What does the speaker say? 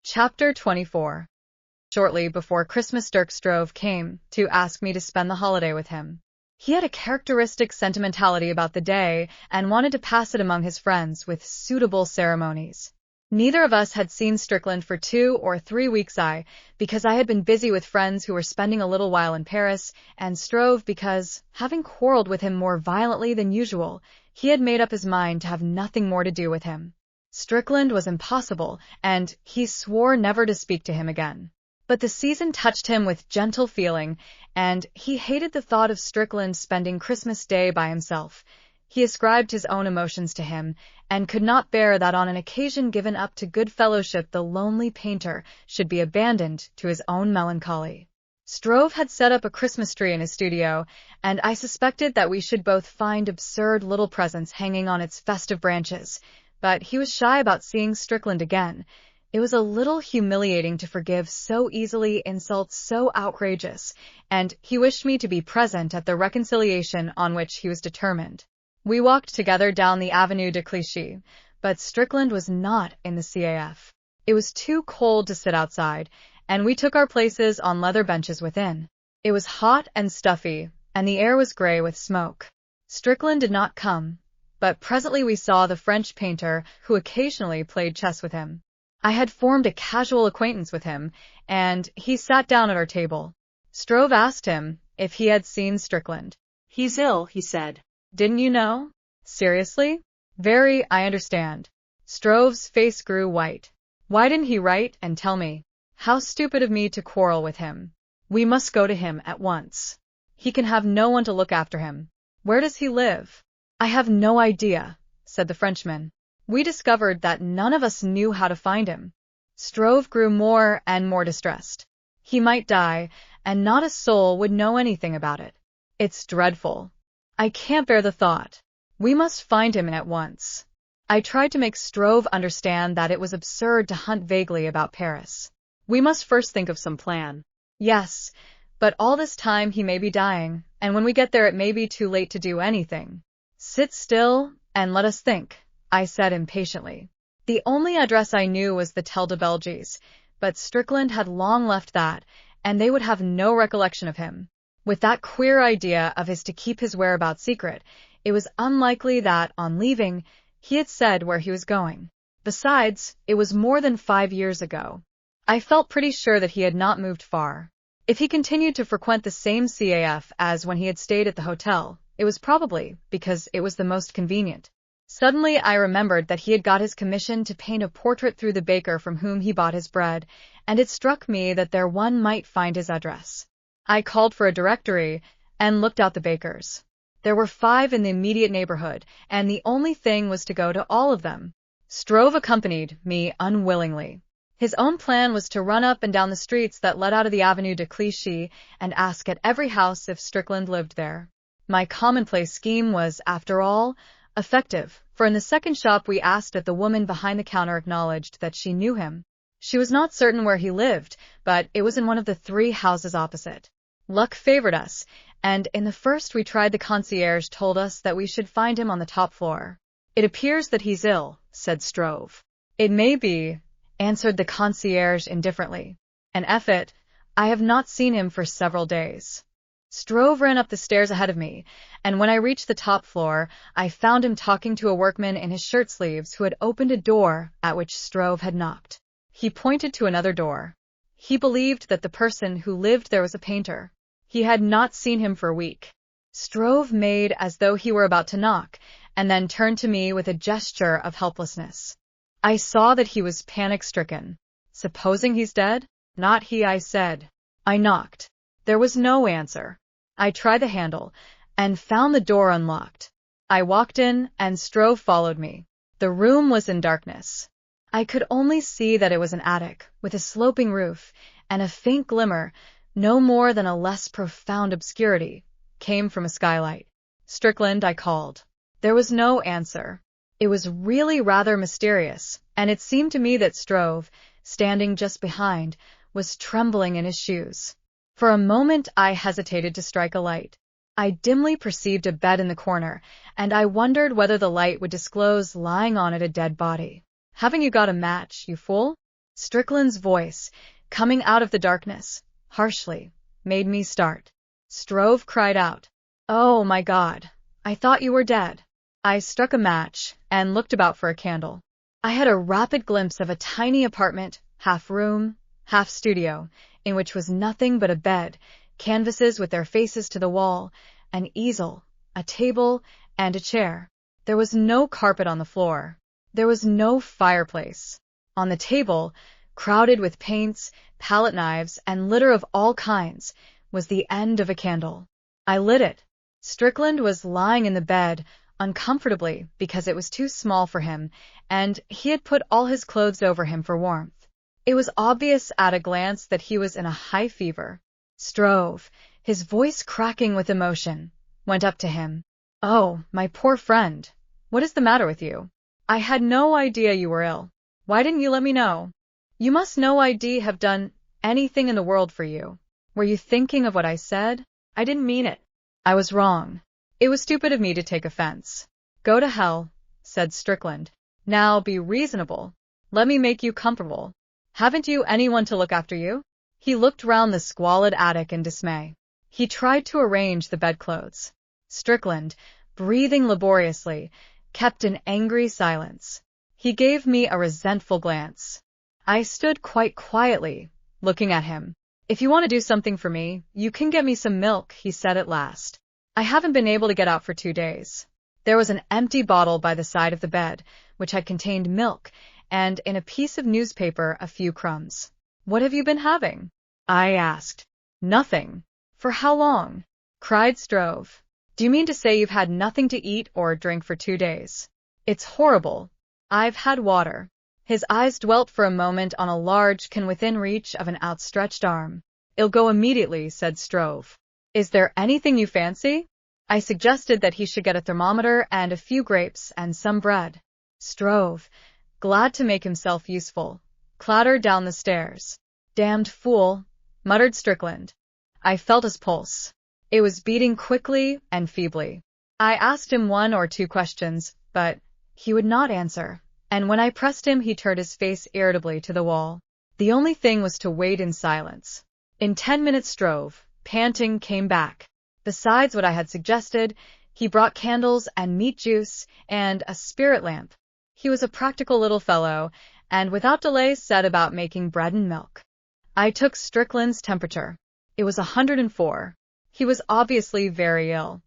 Chapter 24. Shortly before Christmas, Dirk Strove came to ask me to spend the holiday with him. He had a characteristic sentimentality about the day and wanted to pass it among his friends with suitable ceremonies. Neither of us had seen Strickland for 2 or 3 weeks, because I had been busy with friends who were spending a little while in Paris, and Strove because, having quarreled with him more violently than usual, he had made up his mind to have nothing more to do with him. Strickland was impossible, and he swore never to speak to him again. But the season touched him with gentle feeling, and he hated the thought of Strickland spending Christmas Day by himself. He ascribed his own emotions to him, and could not bear that on an occasion given up to good fellowship the lonely painter should be abandoned to his own melancholy. Strove had set up a Christmas tree in his studio, and I suspected that we should both find absurd little presents hanging on its festive branches. But he was shy about seeing Strickland again. It was a little humiliating to forgive so easily insults so outrageous, and he wished me to be present at the reconciliation on which he was determined. We walked together down the Avenue de Clichy, but Strickland was not in the CAF. It was too cold to sit outside, and we took our places on leather benches within. It was hot and stuffy, and the air was gray with smoke. Strickland did not come. But presently we saw the French painter who occasionally played chess with him. I had formed a casual acquaintance with him, and he sat down at our table. Strove asked him if he had seen Strickland. "He's ill," he said. "Didn't you know?" "Seriously?" "Very, I understand." Strove's face grew white. "Why didn't he write and tell me? How stupid of me to quarrel with him. We must go to him at once. He can have no one to look after him. Where does he live?" "I have no idea," said the Frenchman. We discovered that none of us knew how to find him. Strove grew more and more distressed. He might die, and not a soul would know anything about it. It's dreadful. I can't bear the thought. We must find him at once. I tried to make Strove understand that it was absurd to hunt vaguely about Paris. "We must first think of some plan." "Yes, but all this time he may be dying, and when we get there it may be too late to do anything." "Sit still and let us think," I said impatiently. The only address I knew was the Tel de Belges, but Strickland had long left that, and they would have no recollection of him. With that queer idea of his to keep his whereabouts secret, it was unlikely that, on leaving, he had said where he was going. Besides, it was more than 5 years ago. I felt pretty sure that he had not moved far. If he continued to frequent the same CAF as when he had stayed at the hotel, it was probably because it was the most convenient. Suddenly I remembered that he had got his commission to paint a portrait through the baker from whom he bought his bread, and it struck me that there one might find his address. I called for a directory and looked out the bakers. There were 5 in the immediate neighborhood, and the only thing was to go to all of them. Strove accompanied me unwillingly. His own plan was to run up and down the streets that led out of the Avenue de Clichy and ask at every house if Strickland lived there. My commonplace scheme was, after all, effective, for in the second shop we asked at the woman behind the counter acknowledged that she knew him. She was not certain where he lived, but it was in one of the 3 houses opposite. Luck favored us, and in the first we tried the concierge told us that we should find him on the top floor. "It appears that he's ill," said Strove. "It may be," answered the concierge indifferently. "An effort. I have not seen him for several days." Strove ran up the stairs ahead of me, and when I reached the top floor, I found him talking to a workman in his shirt sleeves who had opened a door at which Strove had knocked. He pointed to another door. He believed that the person who lived there was a painter. He had not seen him for a week. Strove made as though he were about to knock, and then turned to me with a gesture of helplessness. I saw that he was panic-stricken. "Supposing he's dead?" "Not he," I said. I knocked. There was no answer. I tried the handle, and found the door unlocked. I walked in, and Strove followed me. The room was in darkness. I could only see that it was an attic, with a sloping roof, and a faint glimmer, no more than a less profound obscurity, came from a skylight. "Strickland," I called. There was no answer. It was really rather mysterious, and it seemed to me that Strove, standing just behind, was trembling in his shoes. For a moment I hesitated to strike a light. I dimly perceived a bed in the corner, and I wondered whether the light would disclose lying on it a dead body. "Haven't you got a match, you fool?" Strickland's voice, coming out of the darkness, harshly, made me start. Strove cried out, "Oh my God, I thought you were dead." I struck a match and looked about for a candle. I had a rapid glimpse of a tiny apartment, half room, half studio, in which was nothing but a bed, canvases with their faces to the wall, an easel, a table, and a chair. There was no carpet on the floor. There was no fireplace. On the table, crowded with paints, palette knives, and litter of all kinds, was the end of a candle. I lit it. Strickland was lying in the bed, uncomfortably because it was too small for him, and he had put all his clothes over him for warmth. It was obvious at a glance that he was in a high fever. Strove, his voice cracking with emotion, went up to him. "Oh, my poor friend, what is the matter with you? I had no idea you were ill. Why didn't you let me know? You must no idea have done anything in the world for you. Were you thinking of what I said? I didn't mean it. I was wrong. It was stupid of me to take offense." "Go to hell," said Strickland. "Now be reasonable. Let me make you comfortable. Haven't you anyone to look after you?" He looked round the squalid attic in dismay. He tried to arrange the bedclothes. Strickland, breathing laboriously, kept an angry silence. He gave me a resentful glance. I stood quite quietly, looking at him. "If you want to do something for me, you can get me some milk," he said at last. "I haven't been able to get out for 2 days." There was an empty bottle by the side of the bed, which had contained milk, and in a piece of newspaper a few crumbs. "What have you been having?" I asked. "Nothing." "For how long?" cried Strove. "Do you mean to say you've had nothing to eat or drink for 2 days? It's horrible." "I've had water." His eyes dwelt for a moment on a large can within reach of an outstretched arm. "It'll go immediately," said Strove. "Is there anything you fancy?" I suggested that he should get a thermometer and a few grapes and some bread. Strove, glad to make himself useful, clattered down the stairs. "Damned fool," muttered Strickland. I felt his pulse. It was beating quickly and feebly. I asked him 1 or 2 questions, but he would not answer, and when I pressed him he turned his face irritably to the wall. The only thing was to wait in silence. In 10 minutes Strove, panting, came back. Besides what I had suggested, he brought candles and meat juice and a spirit lamp. He was a practical little fellow, and without delay set about making bread and milk. I took Strickland's temperature. It was 104. He was obviously very ill.